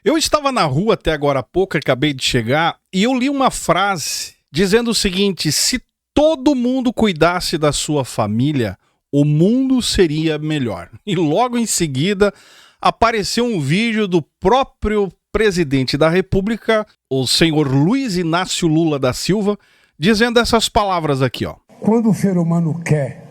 Eu estava na rua até agora há pouco, acabei de chegar, e eu li uma frase dizendo o seguinte: se todo mundo cuidasse da sua família, o mundo seria melhor. E logo em seguida apareceu um vídeo do próprio presidente da República, o senhor Luiz Inácio Lula da Silva, dizendo essas palavras aqui, ó. Quando o ser humano quer,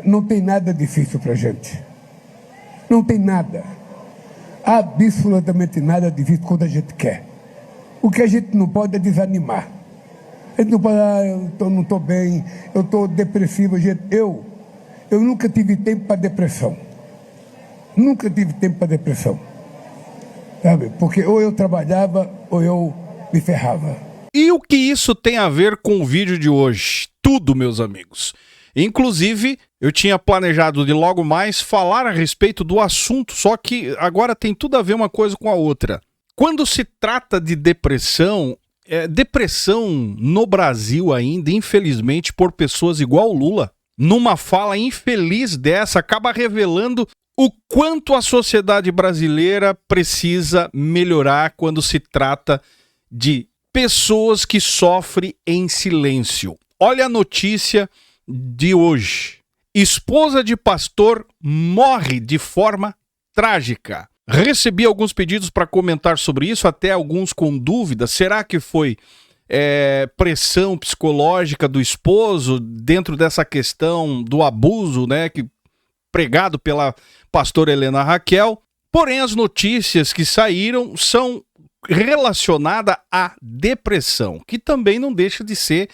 não tem nada difícil pra gente. Não tem nada. Absolutamente nada difícil quando a gente quer. O que a gente não pode é desanimar. A gente não pode, eu não estou bem, eu estou depressivo. Gente, eu nunca tive tempo para depressão. Nunca tive tempo para depressão. Sabe? Porque ou eu trabalhava ou eu me ferrava. E o que isso tem a ver com o vídeo de hoje? Tudo, meus amigos. Inclusive, eu tinha planejado de logo mais falar a respeito do assunto, só que agora tem tudo a ver uma coisa com a outra. Quando se trata de depressão, depressão no Brasil ainda, infelizmente, por pessoas igual o Lula, numa fala infeliz dessa, acaba revelando o quanto a sociedade brasileira precisa melhorar quando se trata de pessoas que sofrem em silêncio. Olha a notícia de hoje. Esposa de pastor morre de forma trágica. Recebi alguns pedidos para comentar sobre isso, até alguns com dúvidas. Será que foi pressão psicológica do esposo dentro dessa questão do abuso, né, pregado pela pastora Helena Raquel? Porém, as notícias que saíram são relacionadas à depressão, que também não deixa de ser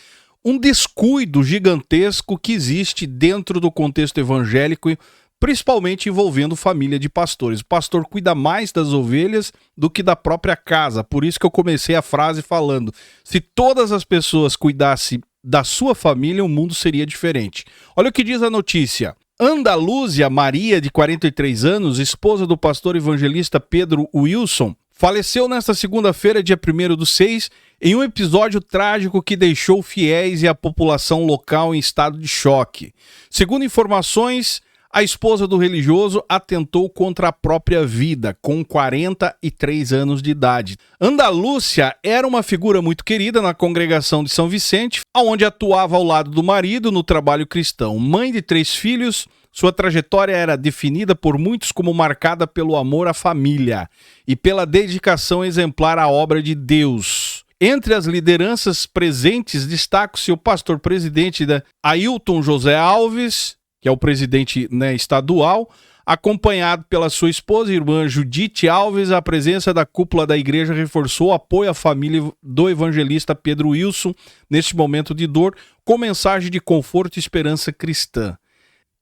um descuido gigantesco que existe dentro do contexto evangélico, principalmente envolvendo família de pastores. O pastor cuida mais das ovelhas do que da própria casa. Por isso que eu comecei a frase falando: se todas as pessoas cuidassem da sua família, o mundo seria diferente. Olha o que diz a notícia. Andalúzia Maria, de 43 anos, esposa do pastor evangelista Pedro Wilson, faleceu nesta segunda-feira, dia 1º/6, em um episódio trágico que deixou fiéis e a população local em estado de choque. Segundo informações, a esposa do religioso atentou contra a própria vida, com 43 anos de idade. Andalúcia era uma figura muito querida na congregação de São Vicente, onde atuava ao lado do marido no trabalho cristão. Mãe de 3 filhos, sua trajetória era definida por muitos como marcada pelo amor à família e pela dedicação exemplar à obra de Deus. Entre as lideranças presentes, destaca-se o pastor presidente Ailton José Alves, que é o presidente, né, estadual, acompanhado pela sua esposa, irmã Judite Alves. A presença da cúpula da igreja reforçou o apoio à família do evangelista Pedro Wilson neste momento de dor, com mensagem de conforto e esperança cristã.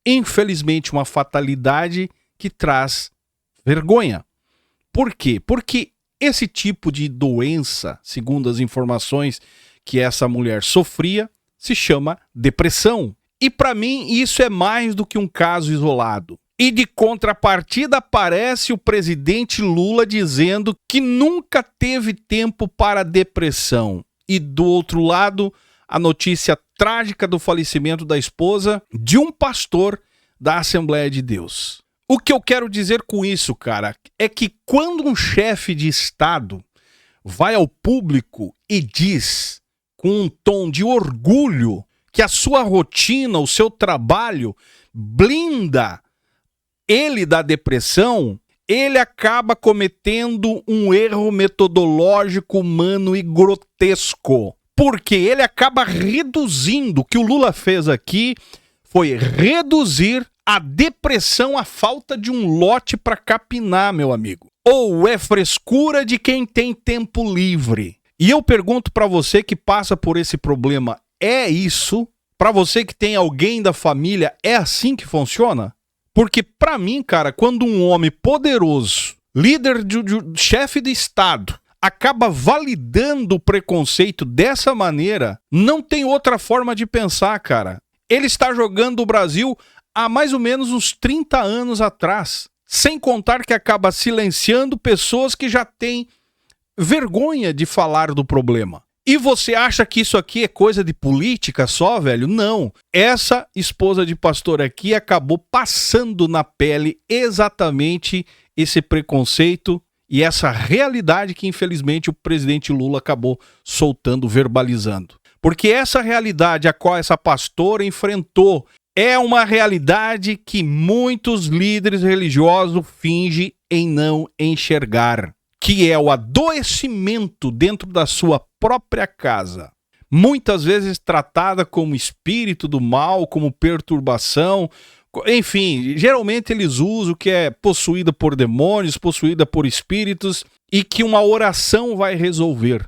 Infelizmente, uma fatalidade que traz vergonha. Por quê? Porque esse tipo de doença, segundo as informações que essa mulher sofria, se chama depressão. E para mim isso é mais do que um caso isolado. E de contrapartida aparece o presidente Lula dizendo que nunca teve tempo para depressão. E do outro lado, a notícia trágica do falecimento da esposa de um pastor da Assembleia de Deus. O que eu quero dizer com isso, cara, é que quando um chefe de Estado vai ao público e diz, com um tom de orgulho, que a sua rotina, o seu trabalho blinda ele da depressão, ele acaba cometendo um erro metodológico, humano e grotesco. Porque ele acaba reduzindo, o que o Lula fez aqui foi reduzir a depressão à falta de um lote para capinar, meu amigo. Ou é frescura de quem tem tempo livre. E eu pergunto para você que passa por esse problema, é isso? Para você que tem alguém da família, é assim que funciona? Porque para mim, cara, quando um homem poderoso, líder de chefe de Estado, acaba validando o preconceito dessa maneira, não tem outra forma de pensar, cara. Ele está jogando o Brasil há mais ou menos uns 30 anos atrás. Sem contar que acaba silenciando pessoas que já têm vergonha de falar do problema. E você acha que isso aqui é coisa de política só, velho? Não. Essa esposa de pastor aqui acabou passando na pele exatamente esse preconceito e essa realidade que infelizmente o presidente Lula acabou soltando, verbalizando. Porque essa realidade a qual essa pastora enfrentou é uma realidade que muitos líderes religiosos fingem em não enxergar, que é o adoecimento dentro da sua própria casa. Muitas vezes tratada como espírito do mal, como perturbação, enfim, geralmente eles usam o que é possuída por demônios, possuída por espíritos e que uma oração vai resolver.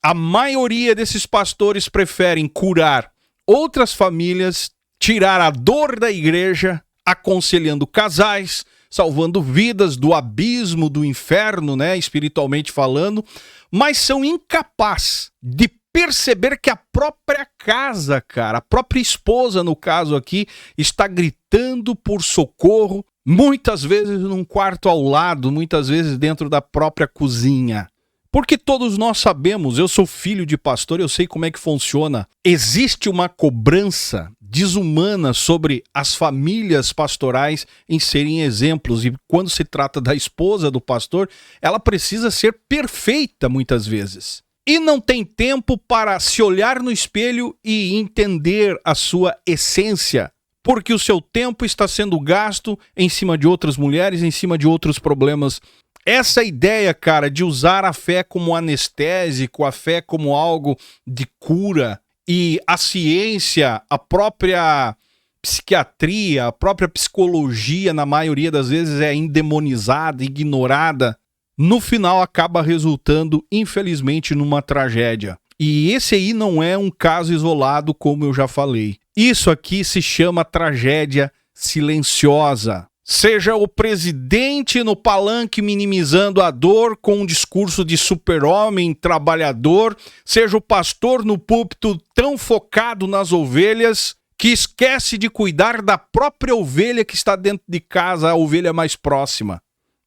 A maioria desses pastores preferem curar outras famílias, tirar a dor da igreja, aconselhando casais, salvando vidas do abismo, do inferno, né, espiritualmente falando, mas são incapazes de perceber que a própria casa, cara, a própria esposa, no caso aqui, está gritando por socorro, muitas vezes num quarto ao lado, muitas vezes dentro da própria cozinha. Porque todos nós sabemos, eu sou filho de pastor, eu sei como é que funciona. Existe uma cobrança desumana sobre as famílias pastorais em serem exemplos. E quando se trata da esposa do pastor, ela precisa ser perfeita muitas vezes. E não tem tempo para se olhar no espelho e entender a sua essência, porque o seu tempo está sendo gasto em cima de outras mulheres, em cima de outros problemas. Essa ideia, cara, de usar a fé como anestésico, a fé como algo de cura, e a ciência, a própria psiquiatria, a própria psicologia, na maioria das vezes, é endemonizada, ignorada, no final acaba resultando, infelizmente, numa tragédia. E esse aí não é um caso isolado, como eu já falei. Isso aqui se chama tragédia silenciosa. Seja o presidente no palanque minimizando a dor com um discurso de super-homem trabalhador, seja o pastor no púlpito tão focado nas ovelhas que esquece de cuidar da própria ovelha que está dentro de casa, a ovelha mais próxima.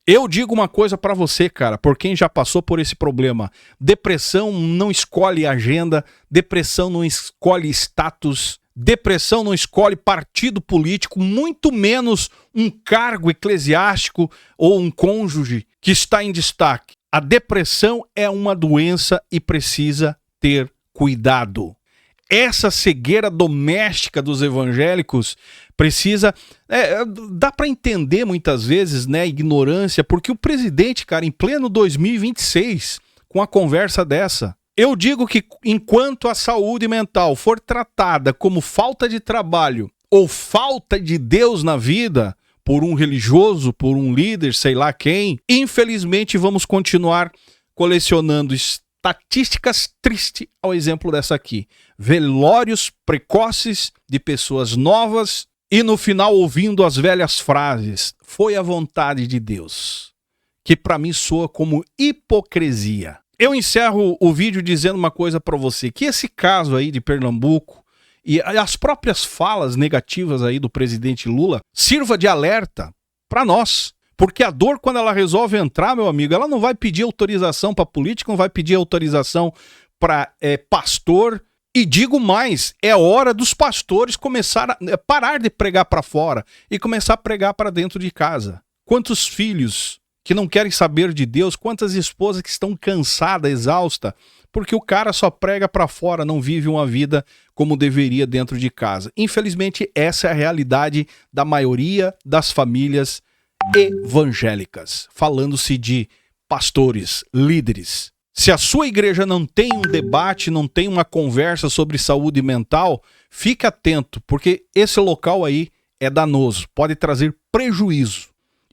Eu digo uma coisa pra você, cara, por quem já passou por esse problema. Depressão não escolhe agenda, depressão não escolhe status, depressão não escolhe partido político, muito menos um cargo eclesiástico ou um cônjuge que está em destaque. A depressão é uma doença e precisa ter cuidado. Essa cegueira doméstica dos evangélicos precisa... dá para entender muitas vezes, né, ignorância, porque o presidente, cara, em pleno 2026, com a conversa dessa, eu digo que enquanto a saúde mental for tratada como falta de trabalho ou falta de Deus na vida, por um religioso, por um líder, sei lá quem, infelizmente vamos continuar colecionando estatísticas tristes ao exemplo dessa aqui. Velórios precoces de pessoas novas e no final ouvindo as velhas frases, foi a vontade de Deus, que para mim soa como hipocrisia. Eu encerro o vídeo dizendo uma coisa para você, que esse caso aí de Pernambuco e as próprias falas negativas aí do presidente Lula sirva de alerta para nós. Porque a dor, quando ela resolve entrar, meu amigo, ela não vai pedir autorização para político, não vai pedir autorização para pastor. E digo mais, é hora dos pastores começar a parar de pregar para fora e começar a pregar para dentro de casa. Quantos filhos que não querem saber de Deus, quantas esposas que estão cansadas, exaustas, porque o cara só prega para fora, não vive uma vida como deveria dentro de casa. Infelizmente, essa é a realidade da maioria das famílias evangélicas, falando-se de pastores, líderes. Se a sua igreja não tem um debate, não tem uma conversa sobre saúde mental, fique atento, porque esse local aí é danoso, pode trazer prejuízo.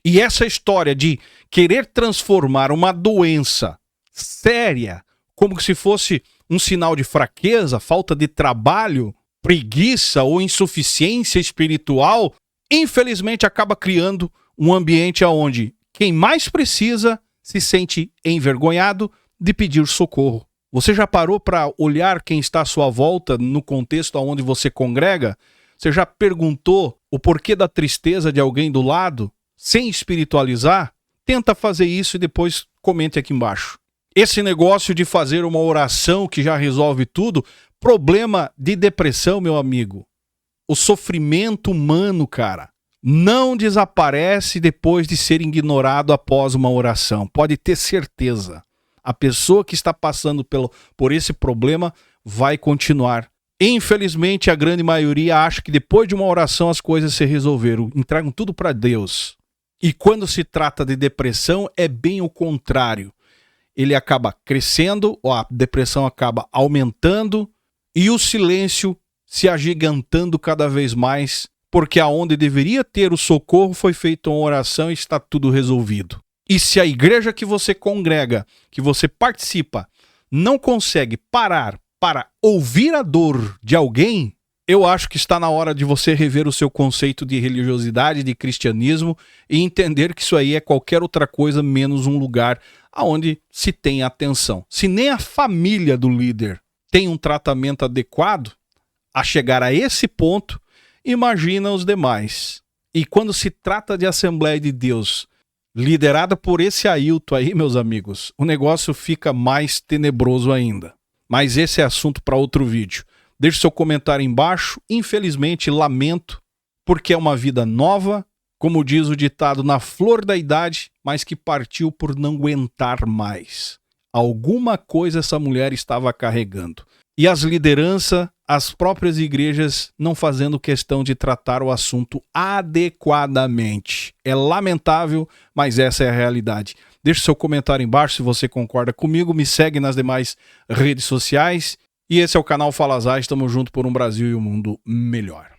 E essa história de querer transformar uma doença séria, como se fosse um sinal de fraqueza, falta de trabalho, preguiça ou insuficiência espiritual, infelizmente acaba criando um ambiente onde quem mais precisa se sente envergonhado de pedir socorro. Você já parou para olhar quem está à sua volta no contexto onde você congrega? Você já perguntou o porquê da tristeza de alguém do lado, sem espiritualizar? Tenta fazer isso e depois comente aqui embaixo. Esse negócio de fazer uma oração que já resolve tudo, problema de depressão, meu amigo. O sofrimento humano, cara, não desaparece depois de ser ignorado após uma oração. Pode ter certeza. A pessoa que está passando por esse problema vai continuar. Infelizmente, a grande maioria acha que depois de uma oração as coisas se resolveram. Entregam tudo para Deus. E quando se trata de depressão, é bem o contrário. Ele acaba crescendo, a depressão acaba aumentando e o silêncio se agigantando cada vez mais, porque aonde deveria ter o socorro foi feita uma oração e está tudo resolvido. E se a igreja que você congrega, que você participa, não consegue parar para ouvir a dor de alguém, eu acho que está na hora de você rever o seu conceito de religiosidade, de cristianismo e entender que isso aí é qualquer outra coisa menos um lugar onde se tem atenção. Se nem a família do líder tem um tratamento adequado a chegar a esse ponto, imagina os demais. E quando se trata de Assembleia de Deus, liderada por esse Ailton aí, meus amigos, o negócio fica mais tenebroso ainda. Mas esse é assunto para outro vídeo. Deixe seu comentário embaixo. Infelizmente, lamento, porque é uma vida nova, como diz o ditado, na flor da idade, mas que partiu por não aguentar mais. Alguma coisa essa mulher estava carregando. E as lideranças, as próprias igrejas, não fazendo questão de tratar o assunto adequadamente. É lamentável, mas essa é a realidade. Deixe seu comentário embaixo se você concorda comigo. Me segue nas demais redes sociais. E esse é o canal Fala Zaz. Estamos juntos por um Brasil e um mundo melhor.